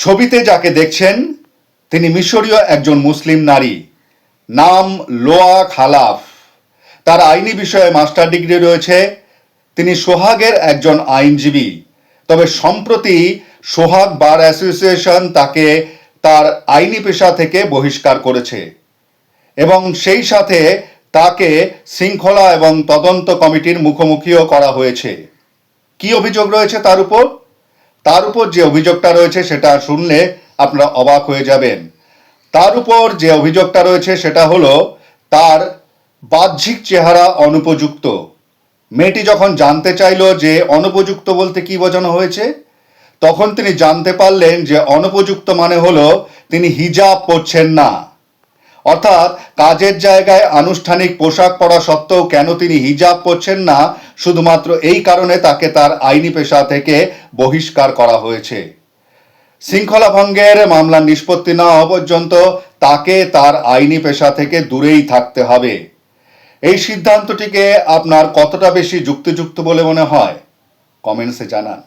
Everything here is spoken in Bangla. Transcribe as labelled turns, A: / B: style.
A: ছবিতে যাকে দেখছেন তিনি মিশরীয় একজন মুসলিম নারী, নাম লোয়া খালাফ। তার আইনি বিষয়ে মাস্টার ডিগ্রি রয়েছে। তিনি সোহাগের একজন আইনজীবী। তবে সম্প্রতি সোহাগ বার অ্যাসোসিয়েশন তাকে তার আইনি পেশা থেকে বহিষ্কার করেছে এবং সেই সাথে তাকে শৃঙ্খলা এবং তদন্ত কমিটির মুখোমুখিও করা হয়েছে। কি অভিযোগ রয়েছে তার উপর? তার উপর যে অভিযোগটা রয়েছে সেটা শুনলে আপনারা অবাক হয়ে যাবেন। তার উপর যে অভিযোগটা রয়েছে সেটা হলো তার বাহ্যিক চেহারা অনুপযুক্ত। মেয়েটি যখন জানতে চাইল যে অনুপযুক্ত বলতে কি বোঝানো হয়েছে, তখন তিনি জানতে পারলেন যে অনুপযুক্ত মানে হলো তিনি হিজাব পরছেন না। অর্থাৎ কাজের জায়গায় আনুষ্ঠানিক পোশাক পরা সত্ত্বেও কেন তিনি হিজাব পরছেন না, শুধুমাত্র এই কারণে তাকে তার আইনি পেশা থেকে বহিষ্কার করা হয়েছে। শৃঙ্খলা ভঙ্গের মামলার নিষ্পত্তি না হওয়া পর্যন্ত তাকে তার আইনি পেশা থেকে দূরেই থাকতে হবে। এই সিদ্ধান্তটিকে আপনার কতটা বেশি যুক্তিযুক্ত বলে মনে হয়, কমেন্টসে জানান।